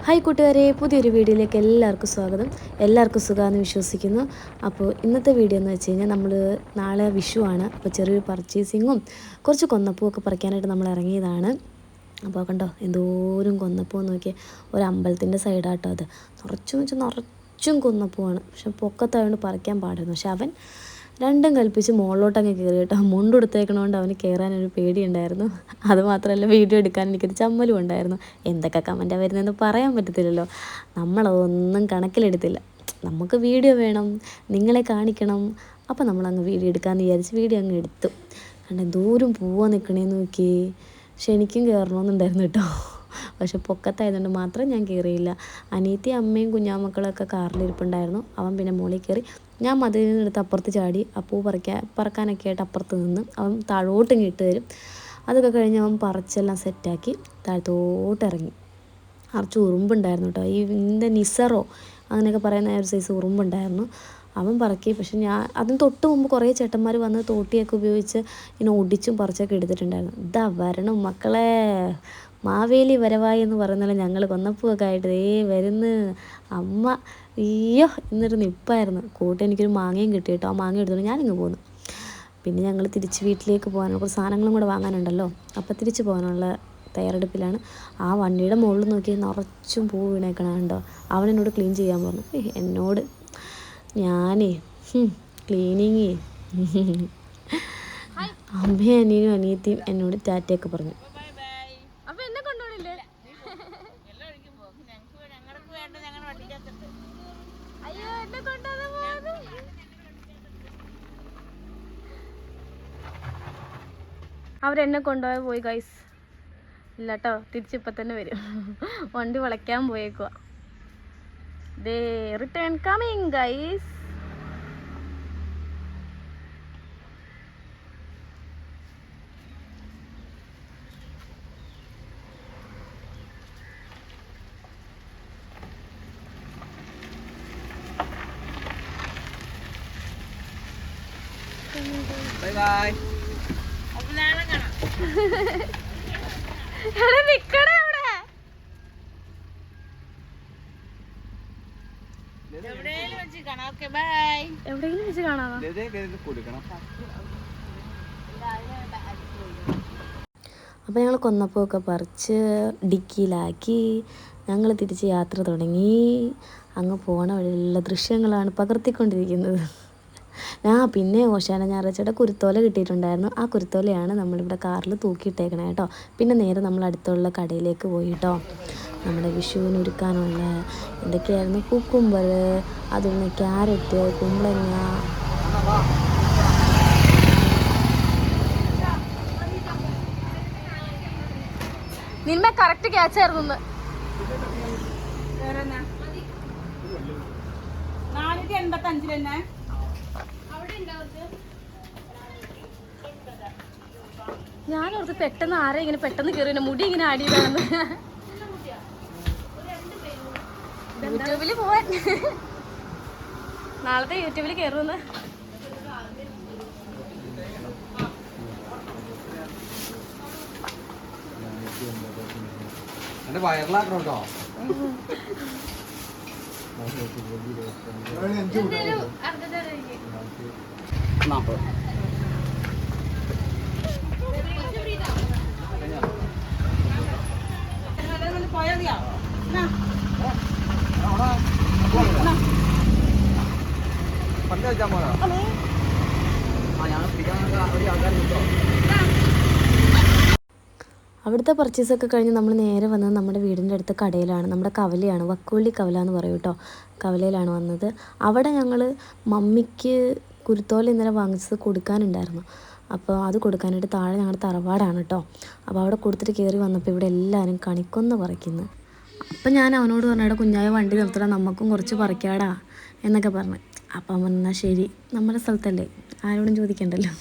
Hi കൂട്ടുകാരെ, പുതിയൊരു വീഡിയോയിലേക്ക് എല്ലാവർക്കും സ്വാഗതം. എല്ലാവർക്കും സുഖമാണെന്ന് വിശ്വസിക്കുന്നു. അപ്പോൾ ഇന്നത്തെ വീഡിയോ എന്ന് വെച്ച് കഴിഞ്ഞാൽ നമ്മൾ നാളെ വിഷുവാണ്. അപ്പോൾ ചെറിയൊരു പർച്ചേസിങ്ങും കുറച്ച് കൊന്നപ്പൂവൊക്കെ പറിക്കാനായിട്ട് നമ്മൾ ഇറങ്ങിയതാണ്. അപ്പോൾ കണ്ടോ എന്തോരം കൊന്നപ്പൂ നോക്കിയാൽ ഒരു അമ്പലത്തിൻ്റെ സൈഡാട്ടോ അത്. നിറച്ചും കൊന്നപ്പൂവാണ്. പക്ഷെ പൊക്കത്തായതുകൊണ്ട് പറിക്കാൻ പാടായിരുന്നു. പക്ഷെ അവൻ രണ്ടും കൽപ്പിച്ച് മുകളിലോട്ടങ്ങ് കയറി കേട്ടോ. മുണ്ടെടുത്തേക്കണോണ്ട് അവന് കയറാനൊരു പേടിയുണ്ടായിരുന്നു. അതുമാത്രമല്ല വീഡിയോ എടുക്കാൻ എനിക്കൊരു ചമ്മലും ഉണ്ടായിരുന്നു. എന്തൊക്കെ കമൻറ്റാണ് വരുന്നതെന്ന് പറയാൻ പറ്റത്തില്ലല്ലോ. നമ്മളതൊന്നും കണക്കിലെടുത്തില്ല. നമുക്ക് വീഡിയോ വേണം, നിങ്ങളെ കാണിക്കണം. അപ്പോൾ നമ്മളങ്ങ് വീഡിയോ എടുക്കാമെന്ന് വിചാരിച്ച് വീഡിയോ അങ്ങ് എടുത്തു. കണ്ട ദൂരം പോവാൻ നിൽക്കണേന്ന് നോക്കി. പക്ഷെ എനിക്കും കയറണമെന്നുണ്ടായിരുന്നു കേട്ടോ. പക്ഷെ പൊക്കത്തായതുകൊണ്ട് മാത്രം ഞാൻ കയറിയില്ല. അനിയത്തി അമ്മയും കുഞ്ഞാമക്കളൊക്കെ കാറിലിരിപ്പുണ്ടായിരുന്നു. അവൻ പിന്നെ മുകളിൽ കയറി. ഞാൻ മതിലിനെടുത്ത് അപ്പുറത്ത് ചാടി. ആ പൂ പറക്കാനൊക്കെ ആയിട്ട് അപ്പുറത്ത് നിന്ന് അവൻ താഴോട്ടും ഇട്ട് തരും. അതൊക്കെ കഴിഞ്ഞ് അവൻ പറിച്ചെല്ലാം സെറ്റാക്കി താഴത്തോട്ട് ഇറങ്ങി. കുറച്ച് ഉറുമ്പുണ്ടായിരുന്നു കേട്ടോ. ഇതിൻ്റെ നിസറോ അങ്ങനെയൊക്കെ പറയുന്ന ഒരു സൈസ് ഉറുമ്പുണ്ടായിരുന്നു. അവൻ പറക്കി. പക്ഷെ അതിന് തൊട്ട് മുമ്പ് കുറേ ചേട്ടന്മാർ വന്ന് തോട്ടിയൊക്കെ ഉപയോഗിച്ച് ഇങ്ങനെ ഒടിച്ചും പറിച്ചൊക്കെ എടുത്തിട്ടുണ്ടായിരുന്നു. ഇതാ വരണം മക്കളെ, മാവേലി വരവായി എന്ന് പറയുന്നത് ഞങ്ങൾ കൊന്നപ്പൂവൊക്കെ ആയിട്ട് വരുന്ന് അമ്മ. അയ്യോ എന്നൊരു നിപ്പായിരുന്നു. എനിക്കൊരു മാങ്ങയും കിട്ടി കേട്ടോ. ആ മാങ്ങ എടുത്തോണ്ട് ഞാനിങ്ങ് പോന്നു. പിന്നെ ഞങ്ങൾ തിരിച്ച് വീട്ടിലേക്ക് പോകാനുള്ള കുറച്ച് സാധനങ്ങളും കൂടെ വാങ്ങാനുണ്ടല്ലോ. അപ്പോൾ തിരിച്ച് പോകാനുള്ള തയ്യാറെടുപ്പിലാണ്. ആ വണ്ടിയുടെ മുകളിൽ നോക്കി നിറച്ചും പൂ വീണേക്കണുണ്ടോ. അവനെന്നോട് ക്ലീൻ ചെയ്യാൻ പറഞ്ഞു. എന്നോട് ഞാനേ ക്ലീനിങ് അമ്മയും അനിയനും അനിയത്തിയും എന്നോട് ടാറ്റയൊക്കെ പറഞ്ഞു. അവരെന്നെ കൊണ്ടുപോയാൽ പോയി ഗൈസ്. ഇല്ല കേട്ടോ, തിരിച്ചിപ്പം തന്നെ വരും. വണ്ടി വളയ്ക്കാൻ പോയേക്കുക. ദേ return coming guys. Bye bye. എവിടെയെങ്കിലും വെച്ച് കാണാം. അപ്പോൾ ഞങ്ങൾ കൊന്നപ്പൂവൊക്കെ പറിച്ച് ഡിക്കിയിലാക്കി ഞങ്ങൾ തിരിച്ച് യാത്ര തുടങ്ങി. അങ്ങ് പോണ വഴിയുള്ള ദൃശ്യങ്ങളാണ് പകർത്തിക്കൊണ്ടിരിക്കുന്നത്. പിന്നെ ഓശാന ഞായറാഴ്ചയുടെ കുരുത്തോല കിട്ടിയിട്ടുണ്ടായിരുന്നു. ആ കുരുത്തോലയാണ് നമ്മളിവിടെ കാറിൽ തൂക്കിയിട്ടേക്കണേ കേട്ടോ. പിന്നെ നേരെ നമ്മൾ അടുത്തുള്ള കടയിലേക്ക് പോയി കേട്ടോ. നമ്മുടെ വിഷുവിന് ഒരുക്കാനുള്ള എന്തൊക്കെയായിരുന്നു, കുക്കുംബർ, അതുപോലെ ക്യാരറ്റ്, കുമ്പളങ്ങ, നിന്മ കറക്റ്റ് ക്യാച്ച് ആയിരുന്നു. 485 തന്നെ. ഞാനോർക്ക് പെട്ടെന്ന് ആരെ ഇങ്ങനെ പെട്ടെന്ന് കയറി മുടി ഇങ്ങനെ ആടിയതാണെന്ന്. യൂട്യൂബിൽ പോവാൻ നാളത്തെ യൂട്യൂബിൽ കയറുമെന്ന്. വയറിലാക്കണോ? അവിടുത്തെ പർച്ചേസൊക്കെ കഴിഞ്ഞ് നമ്മൾ നേരെ വന്നത് നമ്മുടെ വീടിൻ്റെ അടുത്ത കടയിലാണ്. നമ്മുടെ കവലയാണ്, വക്കുവള്ളി കവല എന്ന് പറയും കേട്ടോ. കവലയിലാണ് വന്നത്. അവിടെ ഞങ്ങൾ മമ്മിക്ക് കുരുത്തോല ഇന്നലെ വാങ്ങിച്ചത് കൊടുക്കാനുണ്ടായിരുന്നു. അപ്പോൾ അത് കൊടുക്കാനായിട്ട് താഴെ ഞങ്ങളുടെ തറവാടാണ് കേട്ടോ. അപ്പോൾ അവിടെ കൊടുത്തിട്ട് കയറി വന്നപ്പോൾ ഇവിടെ എല്ലാവരും കണിക്കൊന്ന പറിക്കുന്നു. അപ്പം ഞാൻ അവനോട് പറഞ്ഞാടാ കുഞ്ഞായ വണ്ടി നിർത്തടാ, നമുക്കും കുറച്ച് പറിക്കാടാ എന്നൊക്കെ പറഞ്ഞു. അപ്പം എന്നാൽ ശരി, നമ്മുടെ സ്ഥലത്തല്ലേ, ആരോടും ചോദിക്കണ്ടല്ലോ.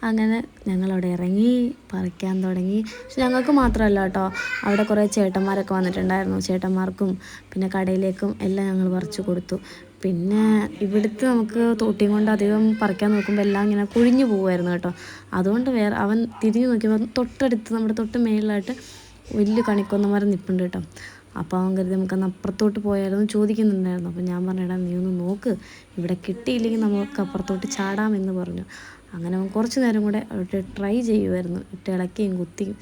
അങ്ങനെ ഞങ്ങളവിടെ ഇറങ്ങി പറിക്കാൻ തുടങ്ങി. പക്ഷെ ഞങ്ങൾക്ക് മാത്രമല്ല കേട്ടോ, അവിടെ കുറേ ചേട്ടന്മാരൊക്കെ വന്നിട്ടുണ്ടായിരുന്നു. ചേട്ടന്മാർക്കും പിന്നെ കടയിലേക്കും എല്ലാം ഞങ്ങൾ പറിച്ചു കൊടുത്തു. പിന്നെ ഇവിടുത്തെ നമുക്ക് തോട്ടിയും കൊണ്ട് അധികം പറിക്കാൻ നോക്കുമ്പോൾ എല്ലാം ഇങ്ങനെ കുഴിഞ്ഞു പോകുമായിരുന്നു കേട്ടോ. അതുകൊണ്ട് അവൻ തിരിഞ്ഞു നോക്കിയപ്പോൾ തൊട്ടടുത്ത് നമ്മുടെ തൊട്ട് മേളിലായിട്ട് വലിയ കണിക്കൊന്നമരം നിൽപ്പുണ്ട് കേട്ടോ. അപ്പോൾ അവൻ കരുതി നമുക്കന്ന് അപ്പുറത്തോട്ട് പോയാലോ ചോദിക്കുന്നുണ്ടായിരുന്നു. അപ്പോൾ ഞാൻ പറഞ്ഞെടാ നീ ഒന്ന് നോക്ക്, ഇവിടെ കിട്ടിയില്ലെങ്കിൽ നമുക്ക് അപ്പുറത്തോട്ട് ചാടാമെന്ന് പറഞ്ഞു. അങ്ങനെ അവൻ കുറച്ച് നേരം കൂടെ അവിടെ ട്രൈ ചെയ്യുമായിരുന്നു, ഇട്ട് ഇളക്കിയും കുത്തിയും.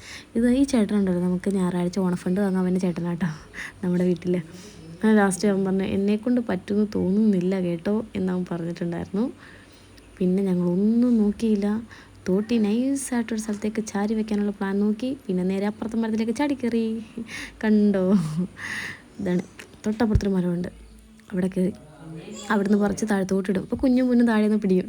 ഈ ചേട്ടനുണ്ടല്ലോ, നമുക്ക് ഞായറാഴ്ച ഓണഫണ്ട് വാങ്ങാൻ വേണ്ടി ചേട്ടനാട്ടോ നമ്മുടെ വീട്ടിൽ. ലാസ്റ്റ് അവൻ പറഞ്ഞു എന്നെക്കൊണ്ട് പറ്റുമെന്ന് തോന്നുന്നില്ല കേട്ടോ എന്നവൻ പറഞ്ഞിട്ടുണ്ടായിരുന്നു. പിന്നെ ഞങ്ങളൊന്നും നോക്കിയില്ല, തോട്ടി നൈസായിട്ടൊരു സ്ഥലത്തേക്ക് ചാരി വെക്കാനുള്ള പ്ലാൻ നോക്കി. പിന്നെ നേരെ അപ്പുറത്തെ മരത്തിലേക്ക് ചാടിക്കയറി. കണ്ടോ, ഇതാണ് തൊട്ടപ്പുറത്തൊരു മരമുണ്ട്, അവിടെ കയറി അവിടുന്ന് പറിച്ച് താഴത്തോട്ടിടും. അപ്പോൾ കുഞ്ഞും മുന്നും താഴെ നിന്ന് പിടിക്കും.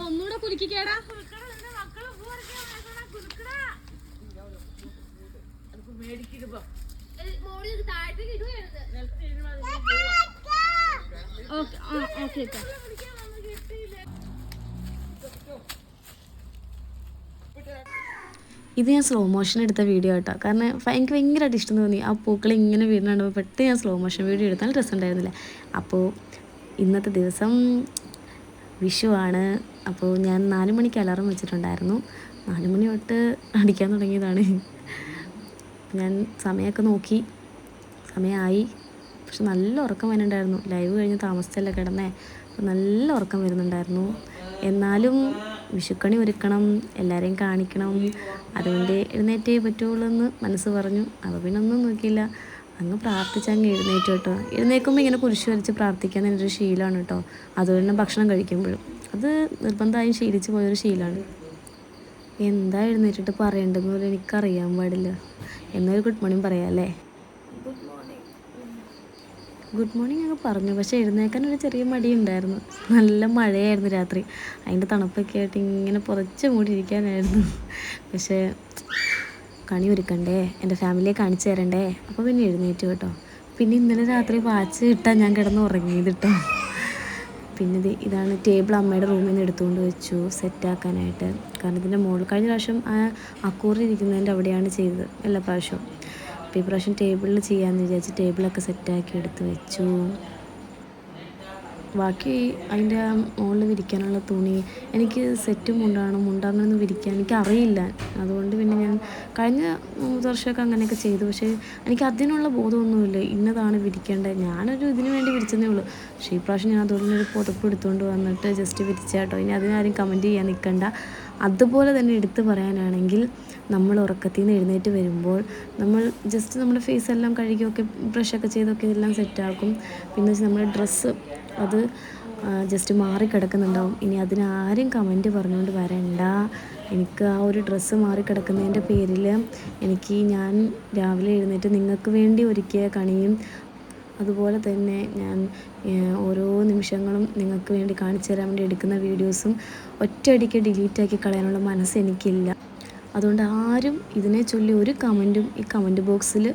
ഇത് ഞാൻ സ്ലോ മോഷൻ എടുത്ത വീഡിയോ കേട്ടോ, കാരണം എനിക്ക് ഭയങ്കരമായിട്ട് ഇഷ്ടം തോന്നി. ആ പൂക്കൾ ഇങ്ങനെ വീടുന്നുണ്ടപ്പോൾ പെട്ടെന്ന് ഞാൻ സ്ലോ മോഷൻ വീഡിയോ എടുത്താൽ രസമുണ്ടായിരുന്നില്ല. അപ്പോൾ ഇന്നത്തെ ദിവസം വിഷുവാണ്. അപ്പോൾ ഞാൻ 4 മണിക്ക് അലാറം വെച്ചിട്ടുണ്ടായിരുന്നു. 4 മണി തൊട്ട് അടിക്കാൻ തുടങ്ങിയതാണ്. ഞാൻ സമയമൊക്കെ നോക്കി, സമയമായി. പക്ഷെ നല്ല ഉറക്കം വരുന്നുണ്ടായിരുന്നു. ലൈവ് കഴിഞ്ഞ് താമസിച്ചല്ലേ കിടന്നേ, അപ്പോൾ നല്ല ഉറക്കം വരുന്നുണ്ടായിരുന്നു. എന്നാലും വിഷുക്കണി ഒരുക്കണം, എല്ലാവരെയും കാണിക്കണം, അതുകൊണ്ട് എഴുന്നേറ്റേ പറ്റുള്ളൂ എന്ന് മനസ്സ് പറഞ്ഞു. അപ്പോൾ പിന്നെ ഒന്നും നോക്കിയില്ല, അങ്ങ് പ്രാർത്ഥിച്ചങ്ങ് എഴുന്നേറ്റ് കേട്ടോ. എഴുന്നേൽക്കുമ്പോൾ ഇങ്ങനെ കുരിശ് വരച്ച് പ്രാർത്ഥിക്കാൻ എന്നൊരു ശീലമാണ് കേട്ടോ. അതുപോലെ തന്നെ ഭക്ഷണം കഴിക്കുമ്പോഴും അത് നിർബന്ധമായും ശീലിച്ച് പോയൊരു ശീലമാണ്. എന്താ എഴുന്നേറ്റിട്ട് പറയേണ്ടതെന്ന് പോലും എനിക്കറിയാൻ പാടില്ല. എന്നൊരു ഗുഡ് മോർണിംഗ് പറയാം അല്ലേ. ഗുഡ് മോർണിംഗ് അങ്ങ് പറഞ്ഞു, പക്ഷേ എഴുന്നേൽക്കാൻ ഒരു ചെറിയ മടിയുണ്ടായിരുന്നു. നല്ല മഴയായിരുന്നു രാത്രി, അതിൻ്റെ തണുപ്പൊക്കെ ആയിട്ട് ഇങ്ങനെ പുറച്ച് മൂടിയിരിക്കാനായിരുന്നു. പക്ഷേ കണി ഒരുക്കണ്ടേ, എൻ്റെ ഫാമിലിയെ കാണിച്ചു തരണ്ടേ, അപ്പോൾ പിന്നെ എഴുന്നേറ്റ് കേട്ടോ. പിന്നെ ഇന്നലെ രാത്രി വാച്ച് ഇട്ടാൽ ഞാൻ കിടന്ന് ഉറങ്ങിയത് കേട്ടോ. പിന്നെ ഇതാണ് ടേബിൾ, അമ്മയുടെ റൂമിൽ നിന്ന് എടുത്തുകൊണ്ട് വെച്ചു സെറ്റാക്കാനായിട്ട്. കാരണം ഇതിൻ്റെ മുകളിൽ കഴിഞ്ഞ പ്രാവശ്യം ആ അക്കൂറി ഇരിക്കുന്നതിൻ്റെ അവിടെയാണ് ചെയ്തത് എല്ലാ പ്രാവശ്യവും. അപ്പോൾ ഈ പ്രാവശ്യം ടേബിളിൽ ചെയ്യാമെന്ന് വിചാരിച്ച് ടേബിളൊക്കെ സെറ്റാക്കി എടുത്ത് വെച്ചു. ബാക്കി അതിൻ്റെ മുകളിൽ വിരിക്കാനുള്ള തുണി എനിക്ക് സെറ്റ് മുണ്ടാങ്ങനൊന്നും വിരിക്കാൻ എനിക്കറിയില്ല. അതുകൊണ്ട് പിന്നെ ഞാൻ കഴിഞ്ഞ 3 വർഷമൊക്കെ അങ്ങനെയൊക്കെ ചെയ്തു. പക്ഷേ എനിക്ക് അതിനുള്ള ബോധമൊന്നുമില്ല, ഇന്നതാണ് വിരിക്കേണ്ടത്. ഞാനൊരു ഇതിന് വേണ്ടി വിരിച്ചതേ ഉള്ളൂ. പക്ഷേ ഈ പ്രാവശ്യം ഞാൻ അതുപോലെ ഒരു പുതപ്പ് എടുത്തുകൊണ്ട് വന്നിട്ട് ജസ്റ്റ് വിരിച്ചാട്ടോ. ഇനി അതിനാരും കമൻറ്റ് ചെയ്യാൻ നിൽക്കണ്ട. അതുപോലെ തന്നെ എടുത്ത് പറയാനാണെങ്കിൽ, നമ്മൾ ഉറക്കത്തിൽ നിന്ന് എഴുന്നേറ്റ് വരുമ്പോൾ നമ്മൾ ജസ്റ്റ് നമ്മുടെ ഫേസെല്ലാം കഴുകിയൊക്കെ ബ്രഷൊക്കെ ചെയ്തൊക്കെ എല്ലാം സെറ്റാക്കും. പിന്നെ നമ്മുടെ ഡ്രസ്സ് അത് ജസ്റ്റ് മാറിക്കിടക്കുന്നുണ്ടാവും. ഇനി അതിനാരും കമൻറ്റ് പറഞ്ഞുകൊണ്ട് വരണ്ട. എനിക്ക് ആ ഒരു ഡ്രസ്സ് മാറിക്കിടക്കുന്നതിൻ്റെ പേരിൽ ഞാൻ രാവിലെ എഴുന്നേറ്റ് നിങ്ങൾക്ക് വേണ്ടി ഒരുക്കിയ കണിയും അതുപോലെ തന്നെ ഞാൻ ഓരോ നിമിഷങ്ങളും നിങ്ങൾക്ക് വേണ്ടി കാണിച്ചു തരാൻ വേണ്ടി എടുക്കുന്ന വീഡിയോസും ഒറ്റയടിക്ക് ഡിലീറ്റാക്കി കളയാനുള്ള മനസ്സ് എനിക്കില്ല. അതുകൊണ്ട് ആരും ഇതിനെ ചൊല്ലി ഒരു കമൻറ്റും ഈ കമൻറ്റ് ബോക്സിൽ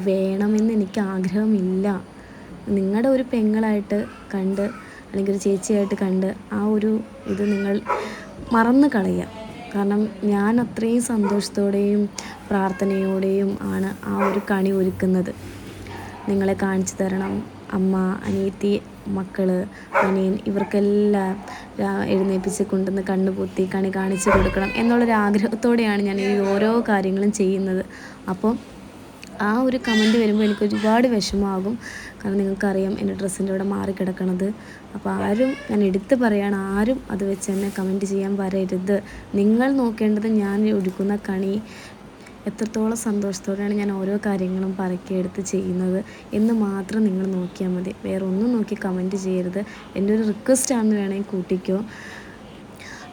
വേണമെന്ന് എനിക്ക് ആഗ്രഹമില്ല. നിങ്ങളുടെ ഒരു പെങ്ങളായിട്ട് കണ്ട് അല്ലെങ്കിൽ ഒരു ചേച്ചിയായിട്ട് കണ്ട് ആ ഒരു ഇത് നിങ്ങൾ മറന്നു കളയുക. കാരണം ഞാൻ അത്രയും സന്തോഷത്തോടെയും പ്രാർത്ഥനയോടെയും ആണ് ആ ഒരു കണി ഒരുക്കുന്നത്. നിങ്ങളെ കാണിച്ചു തരണം, അമ്മ, അനിയത്തി, മക്കൾ, അനിയൻ, ഇവർക്കെല്ലാം എഴുന്നേൽപ്പിച്ച് കൊണ്ടുവന്ന് കണ്ണുപൊത്തി കണി കാണിച്ചു കൊടുക്കണം എന്നുള്ളൊരാഗ്രഹത്തോടെയാണ് ഞാൻ ഈ ഓരോ കാര്യങ്ങളും ചെയ്യുന്നത്. അപ്പം ആ ഒരു കമൻറ്റ് വരുമ്പോൾ എനിക്ക് ഒരുപാട് വിഷമമാകും. കാരണം നിങ്ങൾക്കറിയാം എൻ്റെ ഡ്രസ്സിൻ്റെ ഇവിടെ മാറിക്കിടക്കണത്. അപ്പോൾ ഞാൻ എടുത്ത് പറയുകയാണ്, ആരും അത് വെച്ച് തന്നെ കമൻറ്റ് ചെയ്യാൻ വരരുത്. നിങ്ങൾ നോക്കേണ്ടത് ഞാൻ ഒരുക്കുന്ന കണി എത്രത്തോളം സന്തോഷത്തോടെയാണ് ഞാൻ ഓരോ കാര്യങ്ങളും പറക്കിയെടുത്ത് ചെയ്യുന്നത് എന്ന് മാത്രം നിങ്ങൾ നോക്കിയാൽ മതി. വേറെ ഒന്നും നോക്കി കമൻറ്റ് ചെയ്യരുത്. എൻ്റെ ഒരു റിക്വസ്റ്റാണെന്ന് വേണമെങ്കിൽ കൂട്ടിക്കോ.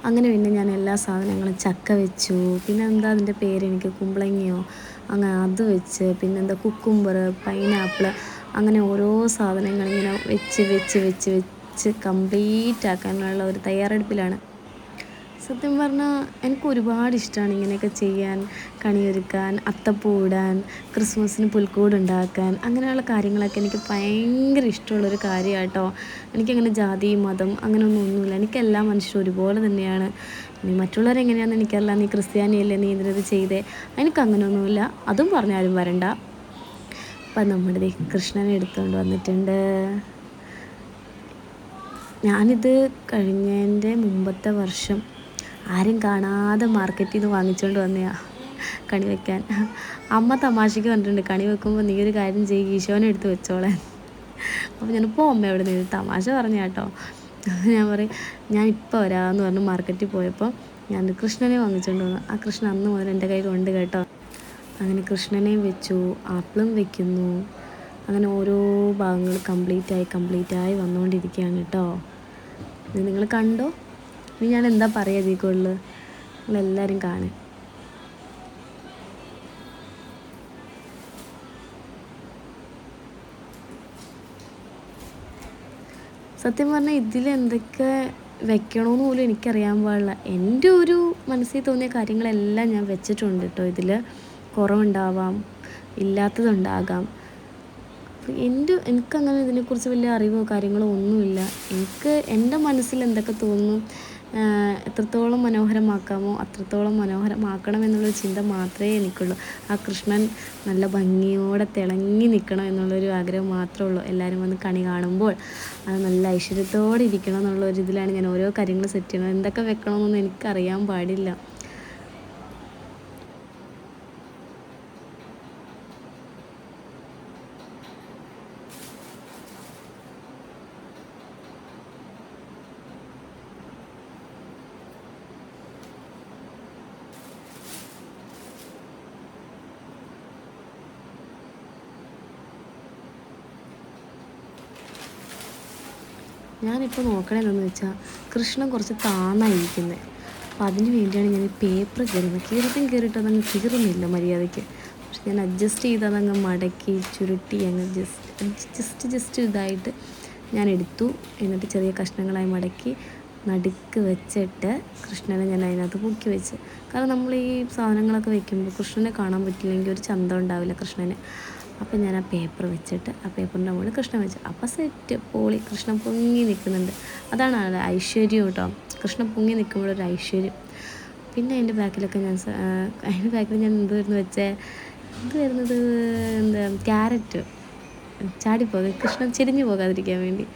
അങ്ങനെ പിന്നെ ഞാൻ എല്ലാ സാധനങ്ങളും ചക്ക വെച്ചു, പിന്നെ എന്താ അതിൻ്റെ പേരെനിക്ക് കുമ്പളങ്ങയോ അങ്ങനെ അത് വെച്ച്, പിന്നെന്താ കുക്കുംബർ, പൈനാപ്പിൾ, അങ്ങനെ ഓരോ സാധനങ്ങളിങ്ങനെ വെച്ച് കംപ്ലീറ്റ് ആക്കാനുള്ള ഒരു തയ്യാറെടുപ്പിലാണ്. സത്യം പറഞ്ഞാൽ എനിക്ക് ഒരുപാട് ഇഷ്ടമാണ് ഇങ്ങനെയൊക്കെ ചെയ്യാൻ, കണിയൊരുക്കാൻ, അത്തപ്പൂ ഇടാൻ, ക്രിസ്മസിന് പുൽക്കൂട് ഉണ്ടാക്കാൻ, അങ്ങനെയുള്ള കാര്യങ്ങളൊക്കെ എനിക്ക് ഭയങ്കര ഇഷ്ടമുള്ളൊരു കാര്യമാണ് കേട്ടോ. എനിക്കങ്ങനെ ജാതി മതം അങ്ങനെയൊന്നുമില്ല. എനിക്ക് എല്ലാ മനുഷ്യരും ഒരുപോലെ തന്നെയാണ്. ഇനി മറ്റുള്ളവരെങ്ങനെയാണെന്ന് എനിക്കറിയില്ല. നീ ക്രിസ്ത്യാനിയല്ലേ, നീ ഇതിനത് ചെയ്തേ, എനിക്കങ്ങനെയൊന്നുമില്ല. അതും പറഞ്ഞാലും വരണ്ട. അപ്പം നമ്മുടെ കൃഷ്ണനെ എടുത്തുകൊണ്ട് വന്നിട്ടുണ്ട്. ഞാനിത് കഴിഞ്ഞതിൻ്റെ മുമ്പത്തെ വർഷം ആരും കാണാതെ മാർക്കറ്റിൽ നിന്ന് വാങ്ങിച്ചുകൊണ്ട് വന്നതാണ്. കണി വെക്കാൻ. അമ്മ തമാശയ്ക്ക് പറഞ്ഞിട്ടുണ്ട്, കണി വെക്കുമ്പോൾ നീ ഒരു കാര്യം ചെയ്യും, ഈശോനെ എടുത്ത് വെച്ചോളാൻ. അപ്പോൾ ഞാനിപ്പോൾ അമ്മ എവിടെ നിന്ന് തമാശ പറഞ്ഞ കേട്ടോ. ഞാൻ പറയും ഞാനിപ്പോൾ വരാമെന്ന് പറഞ്ഞ് മാർക്കറ്റിൽ പോയപ്പോൾ ഞാൻ കൃഷ്ണനെ വാങ്ങിച്ചുകൊണ്ട് വന്നു. ആ കൃഷ്ണൻ അന്ന് മുതൽ എൻ്റെ കയ്യിലുണ്ട് കേട്ടോ. അങ്ങനെ കൃഷ്ണനെയും വെച്ചു, ആപ്പിളും വെക്കുന്നു. അങ്ങനെ ഓരോ ഭാഗങ്ങൾ കംപ്ലീറ്റായി വന്നുകൊണ്ടിരിക്കുകയാണ് കേട്ടോ. ഇത് നിങ്ങൾ കണ്ടോ? ഇനി ഞാൻ എന്താ പറയുക ഇതിൽ കൂടുതൽ? നിങ്ങളെല്ലാവരും കാണും. സത്യം പറഞ്ഞാൽ ഇതിലെന്തൊക്കെ വെക്കണമെന്ന് പോലും എനിക്കറിയാൻ പാടില്ല. എൻ്റെ ഒരു മനസ്സിൽ തോന്നിയ കാര്യങ്ങളെല്ലാം ഞാൻ വെച്ചിട്ടുണ്ട് കേട്ടോ. ഇതിൽ കുറവുണ്ടാവാം, ഇല്ലാത്തതുണ്ടാകാം. എനിക്കങ്ങനെ ഇതിനെക്കുറിച്ച് വലിയ അറിവോ കാര്യങ്ങളോ ഒന്നുമില്ല. എൻ്റെ മനസ്സിൽ എന്തൊക്കെ തോന്നുന്നു, എത്രത്തോളം മനോഹരമാക്കാമോ അത്രത്തോളം മനോഹരമാക്കണം എന്നുള്ളൊരു ചിന്ത മാത്രമേ എനിക്കുള്ളൂ. ആ കൃഷ്ണൻ നല്ല ഭംഗിയോടെ തിളങ്ങി നിൽക്കണം എന്നുള്ളൊരു ആഗ്രഹം മാത്രമേ ഉള്ളൂ. എല്ലാവരും വന്ന് കണി കാണുമ്പോൾ അത് നല്ല ഐശ്വര്യത്തോടെ ഇരിക്കണം എന്നുള്ളൊരിതിലാണ് ഞാൻ ഓരോ കാര്യങ്ങൾ സെറ്റ് ചെയ്യണം. എന്തൊക്കെ വെക്കണമെന്നൊന്നും എനിക്കറിയാൻ പാടില്ല. ഞാനിപ്പോൾ നോക്കണതെന്ന് വെച്ചാൽ കൃഷ്ണൻ കുറച്ച് താന്നായിരിക്കുന്നത്. അപ്പോൾ അതിന് വേണ്ടിയാണ് ഞാൻ ഈ പേപ്പർ കീറിയിട്ട് അതങ്ങ് കീറുന്നില്ല മര്യാദയ്ക്ക്. പക്ഷെ ഞാൻ അഡ്ജസ്റ്റ് ചെയ്ത് അതങ്ങ് മടക്കി ചുരുട്ടി അങ്ങ് ജസ്റ്റ് ഇതായിട്ട് ഞാൻ എടുത്തു. എന്നിട്ട് ചെറിയ കഷ്ണങ്ങളായി മടക്കി നടുക്ക് വെച്ചിട്ട് കൃഷ്ണനെ ഞാൻ അതിനകത്ത് പൊക്കി വെച്ച്. കാരണം നമ്മൾ ഈ സാധനങ്ങളൊക്കെ വെക്കുമ്പോൾ കൃഷ്ണനെ കാണാൻ പറ്റില്ലെങ്കിൽ ഒരു ചന്തം ഉണ്ടാവില്ല കൃഷ്ണന്. അപ്പം ഞാൻ ആ പേപ്പർ വെച്ചിട്ട് ആ പേപ്പറിൻ്റെ മുകളിൽ കൃഷ്ണൻ വെച്ചു. അപ്പം സെറ്റ് പൊളി, കൃഷ്ണൻ പൊങ്ങി നിൽക്കുന്നുണ്ട്. അതാണ് ഐശ്വര്യം കേട്ടോ. കൃഷ്ണൻ പൊങ്ങി നിൽക്കുമ്പോഴൊരു ഐശ്വര്യം. പിന്നെ അതിൻ്റെ ബാക്കിൽ ഞാൻ എന്തുവായിരുന്നു വെച്ചേ, വരുന്നത് എന്താ ക്യാരറ്റ് കൃഷ്ണൻ ചെരിഞ്ഞു പോകാതിരിക്കാൻ വേണ്ടി.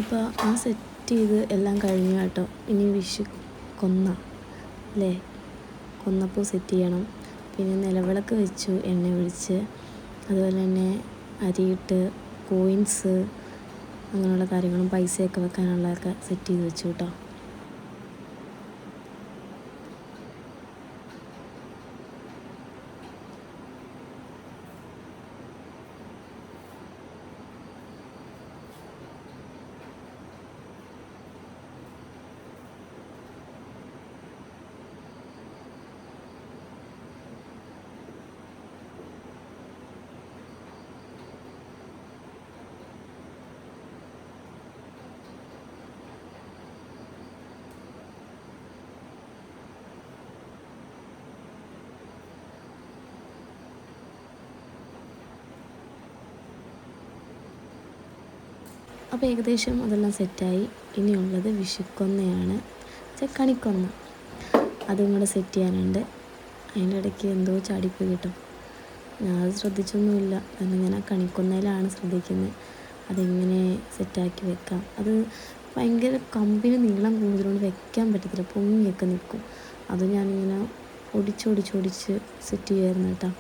അപ്പോൾ ആ സെറ്റ് ചെയ്ത് എല്ലാം കഴിഞ്ഞു കേട്ടോ. ഇനി വിഷു അല്ലേ, കൊന്നപ്പൂ സെറ്റ് ചെയ്യണം. പിന്നെ നിലവിളക്ക് വെച്ചു, എണ്ണ ഒഴിച്ച്. അതുപോലെ തന്നെ അരിയിട്ട് കോയിൻസ് അങ്ങനെയുള്ള കാര്യങ്ങളും പൈസയൊക്കെ വെക്കാനുള്ളതൊക്കെ സെറ്റ് ചെയ്ത് വെച്ചു കേട്ടോ. അപ്പോൾ ഏകദേശം അതെല്ലാം സെറ്റായി. ഇനിയുള്ളത് വിഷുക്കൊന്നയാണ്, കണിക്കൊന്ന. അതും കൂടെ സെറ്റ് ചെയ്യാനുണ്ട്. അതിൻ്റെ ഇടയ്ക്ക് എന്തോ ചാടിപ്പോയി കിട്ടും. ഞാൻ അത് ശ്രദ്ധിച്ചൊന്നുമില്ല. കാരണം ഞാൻ ആ കണിക്കൊന്നയിലാണ് ശ്രദ്ധിക്കുന്നത്. അതെങ്ങനെ സെറ്റാക്കി വെക്കാം. അത് ഭയങ്കര കമ്പിന് നീളം കൂടുതലുകൊണ്ട് വെക്കാൻ പറ്റത്തില്ല, പൊങ്ങിയൊക്കെ നിൽക്കും. അത് ഞാനിങ്ങനെ ഒടിച്ചൊടിച്ചൊടിച്ച് സെറ്റ് ചെയ്യുമായിരുന്നു കേട്ടോ.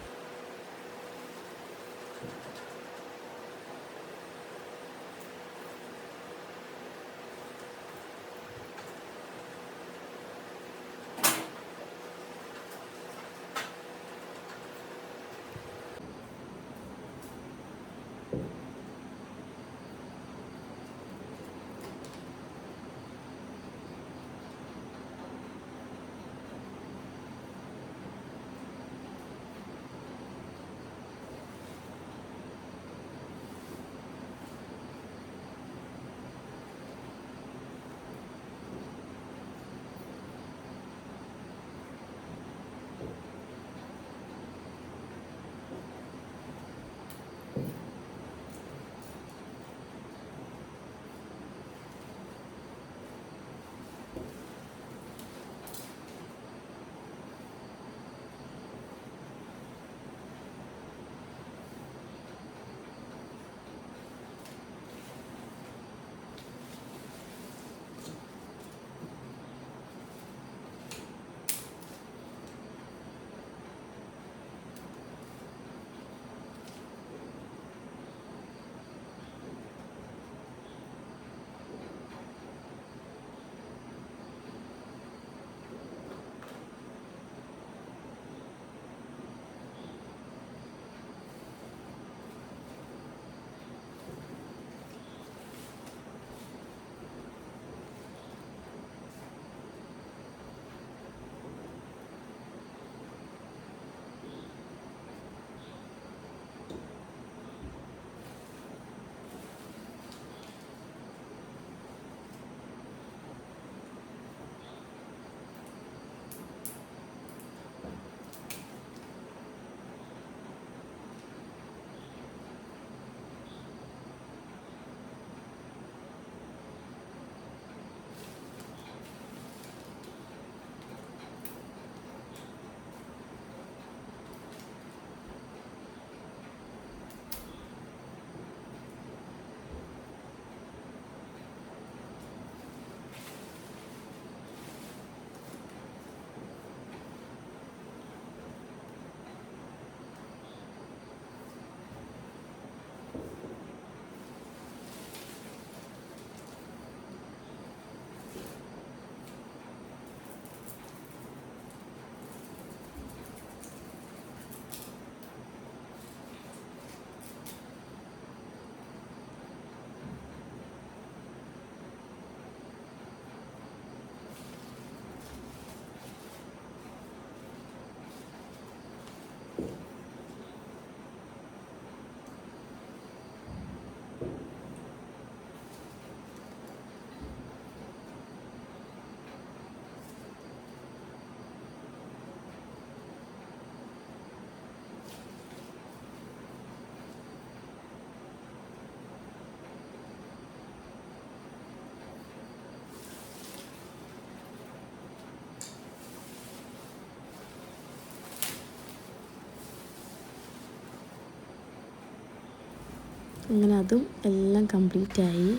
അങ്ങനെ അതും എല്ലാം കംപ്ലീറ്റായി.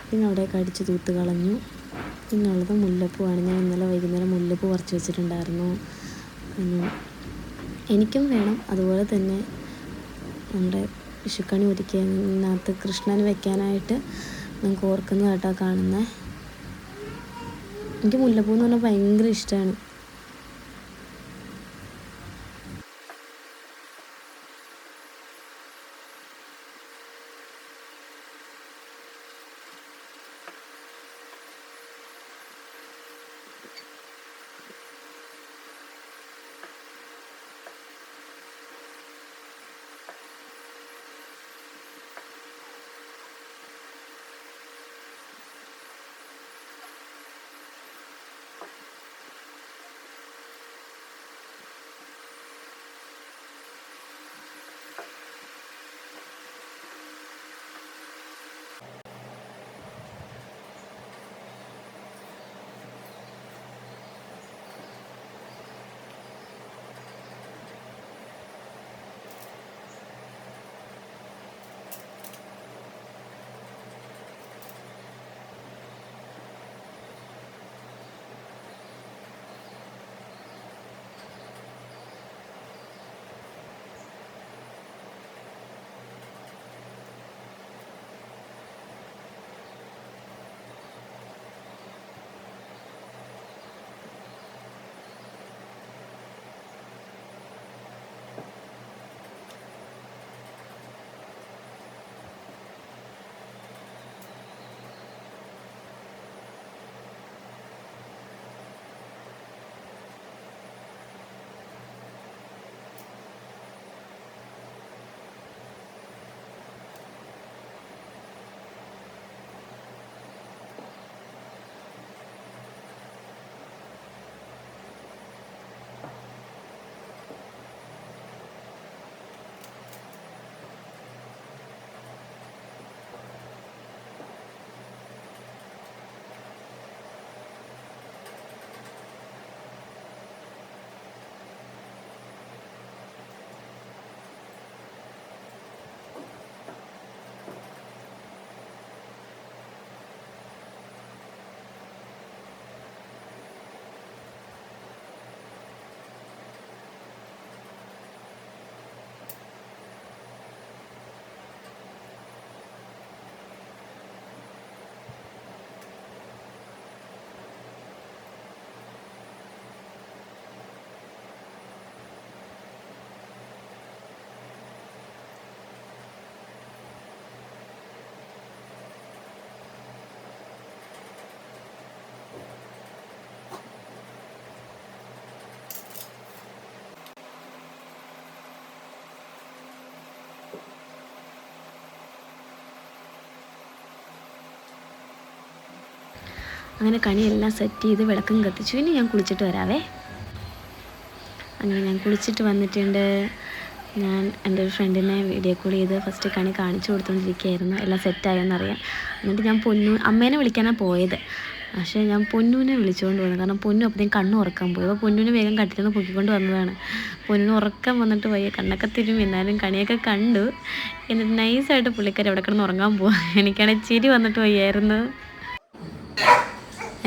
പിന്നെ അവിടെയൊക്കെ അടിച്ച് തൂത്ത് കളഞ്ഞു. പിന്നുള്ളത് മുല്ലപ്പൂവാണ്. ഞാൻ ഇന്നലെ വൈകുന്നേരം മുല്ലപ്പൂ പറിച്ച് വെച്ചിട്ടുണ്ടായിരുന്നു. എനിക്കും വേണം. അതുപോലെ തന്നെ നമ്മുടെ വിഷുക്കണി ഒരുക്കിയതിനകത്ത് കൃഷ്ണന് വെക്കാനായിട്ട് നമുക്ക് ഓർക്കുന്നതായിട്ടാ കാണുന്നത്. എനിക്ക് മുല്ലപ്പൂ എന്ന് പറഞ്ഞാൽ ഭയങ്കര ഇഷ്ടമാണ്. അങ്ങനെ കണിയെല്ലാം സെറ്റ് ചെയ്ത് വിളക്കും കത്തിച്ചു. ഇനി ഞാൻ കുളിച്ചിട്ട് വരാവേ. അങ്ങനെ ഞാൻ കുളിച്ചിട്ട് വന്നിട്ടുണ്ട്. ഞാൻ എൻ്റെ ഒരു ഫ്രണ്ടിനെ വീഡിയോ കോൾ ചെയ്ത് ഫസ്റ്റ് കണി കാണിച്ചു കൊടുത്തുകൊണ്ടിരിക്കുകയായിരുന്നു. എല്ലാം സെറ്റായെന്നറിയാം. എന്നിട്ട് ഞാൻ അമ്മേനെ വിളിക്കാനാണ് പോയത്. പക്ഷേ ഞാൻ പൊന്നൂനെ വിളിച്ചുകൊണ്ട് വന്നു. കാരണം പൊന്നു അപ്പോഴത്തേക്കും കണ്ണ് ഉറക്കാൻ പോയി. അപ്പോൾ പൊന്നൂനെ വേഗം കട്ടിൽ നിന്ന് പൊക്കിക്കൊണ്ട് വന്നതാണ്. പൊന്നിന് ഉറക്കം വന്നിട്ട് വയ്യ, കണ്ണൊക്കെ തിരുമ്പി. എന്നാലും കണിയൊക്കെ കണ്ടു. എന്നിട്ട് നൈസായിട്ട് പുള്ളിക്കാരി അവിടെ കിടന്ന് ഉറങ്ങാൻ പോവാം. എനിക്കാണെങ്കിൽ ചിരി വന്നിട്ട് വയ്യായിരുന്നു.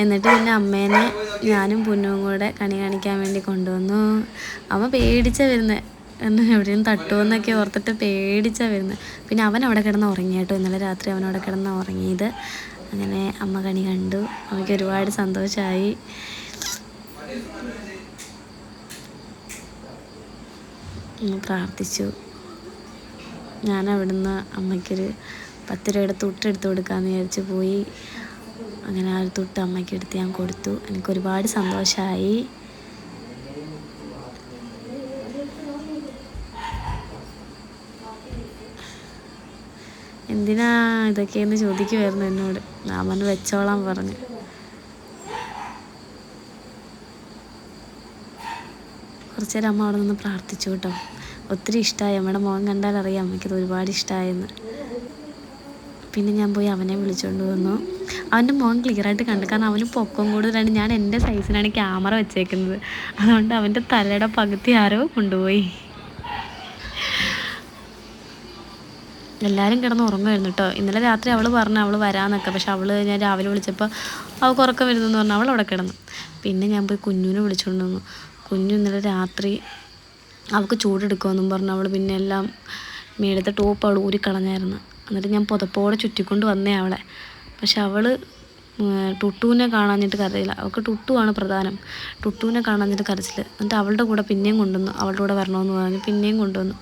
എന്നിട്ട് പിന്നെ അമ്മേനെ ഞാനും പൊന്നും കൂടെ കണി കാണിക്കാൻ വേണ്ടി കൊണ്ടുവന്നു. അമ്മ പേടിച്ചാ വരുന്നത്, എന്നെ എവിടെയും തട്ടുമെന്നൊക്കെ ഓർത്തിട്ട് പേടിച്ചാ വരുന്നത്. പിന്നെ അവൻ അവിടെ കിടന്ന് ഉറങ്ങി കേട്ടോ. ഇന്നലെ രാത്രി അവനവിടെ കിടന്ന് ഉറങ്ങിയത്. അങ്ങനെ അമ്മ കണി കണ്ടു. അമ്മയ്ക്ക് ഒരുപാട് സന്തോഷമായി. പ്രാർത്ഥിച്ചു. ഞാൻ അവിടുന്ന് അമ്മയ്ക്കൊരു 10 രൂപയുടെ തുട്ടെടുത്ത് കൊടുക്കാമെന്ന് വിചാരിച്ച് പോയി. അങ്ങനെ ആ ഒരു തുട്ട് അമ്മയ്ക്ക് എടുത്ത് ഞാൻ കൊടുത്തു. എനിക്കൊരുപാട് സന്തോഷമായി. എന്തിനാ ഇതൊക്കെയെന്ന് ചോദിക്കുമായിരുന്നു എന്നോട്. ഞാൻ പറഞ്ഞു വെച്ചോളാൻ പറഞ്ഞു. കുറച്ച് നേരം അമ്മ അവിടെ നിന്ന് പ്രാർത്ഥിച്ചു കേട്ടോ. ഒത്തിരി ഇഷ്ടമായി. അമ്മയുടെ മുഖം കണ്ടാൽ അറിയാം അമ്മയ്ക്കത് ഒരുപാട് ഇഷ്ടമായെന്ന്. പിന്നെ ഞാൻ പോയി അവനെ വിളിച്ചുകൊണ്ട് വന്നു. അവൻ്റെ മുഖം ക്ലിയറായിട്ട് കണ്ടു. കാരണം അവന് പൊക്കം കൂടുതലാണ്. ഞാൻ എൻ്റെ സൈസിനാണ് ക്യാമറ വെച്ചേക്കുന്നത്. അതുകൊണ്ട് അവൻ്റെ തലയുടെ പകുതി ആരോ കൊണ്ടുപോയി. എല്ലാവരും കിടന്ന് ഉറങ്ങുമായിരുന്നു കേട്ടോ. ഇന്നലെ രാത്രി അവൾ പറഞ്ഞു അവൾ വരാമെന്നൊക്കെ. പക്ഷെ ഞാൻ രാവിലെ വിളിച്ചപ്പോൾ അവൾക്ക് ഉറക്കം വരുന്നെന്ന് പറഞ്ഞു അവൾ അവിടെ കിടന്നു. പിന്നെ ഞാൻ പോയി കുഞ്ഞുവിനെ വിളിച്ചുകൊണ്ട് വന്നു. കുഞ്ഞു ഇന്നലെ രാത്രി അവൾക്ക് ചൂടെടുക്കുമെന്നും പറഞ്ഞു അവൾ പിന്നെ എല്ലാം മേളത്തെ ടോപ്പ് അവൾ ഊരിക്കളഞ്ഞായിരുന്നു. എന്നിട്ട് ഞാൻ പുതപ്പോടെ ചുറ്റിക്കൊണ്ട് വന്നേ അവളെ. പക്ഷെ അവൾ ടുട്ടുവിനെ കാണാഞ്ഞിട്ട് കരയില്ല. അവൾക്ക് ടുട്ടുവാണ് പ്രധാനം. ടുട്ടുവിനെ കാണാഞ്ഞിട്ട് കരച്ചിൽ. എന്നിട്ട് അവളുടെ കൂടെ പിന്നെയും കൊണ്ടുവന്നു. അവളുടെ കൂടെ വരണമെന്ന് പറഞ്ഞ് പിന്നെയും കൊണ്ടുവന്നു.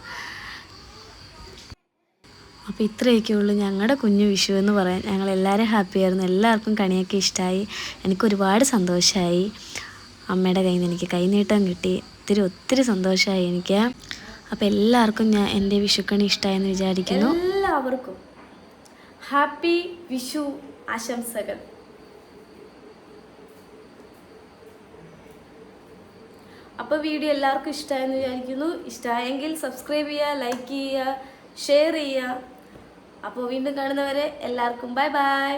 അപ്പോൾ ഇത്രയൊക്കെ ഉള്ളൂ ഞങ്ങളുടെ കുഞ്ഞു വിഷു എന്ന് പറയാൻ. ഞങ്ങളെല്ലാവരും ഹാപ്പിയായിരുന്നു. എല്ലാവർക്കും കണിയൊക്കെ ഇഷ്ടമായി. എനിക്കൊരുപാട് സന്തോഷമായി. അമ്മയുടെ കയ്യിൽ നിന്ന് എനിക്ക് കൈനീട്ടം കിട്ടി. ഒത്തിരി സന്തോഷമായി എനിക്ക്. അപ്പോൾ എല്ലാവർക്കും എൻ്റെ വിഷുക്കണി ഇഷ്ടമായെന്ന് വിചാരിക്കുന്നു. എല്ലാവർക്കും ഹാപ്പി വിഷു ആശംസകൾ. അപ്പോൾ വീഡിയോ എല്ലാവർക്കും ഇഷ്ടമായെന്ന് വിചാരിക്കുന്നു. ഇഷ്ടമായെങ്കിൽ സബ്സ്ക്രൈബ് ചെയ്യുക, ലൈക്ക് ചെയ്യുക, ഷെയർ ചെയ്യുക. അപ്പോൾ വീണ്ടും കാണുന്നവരെ എല്ലാവർക്കും ബൈ ബൈ.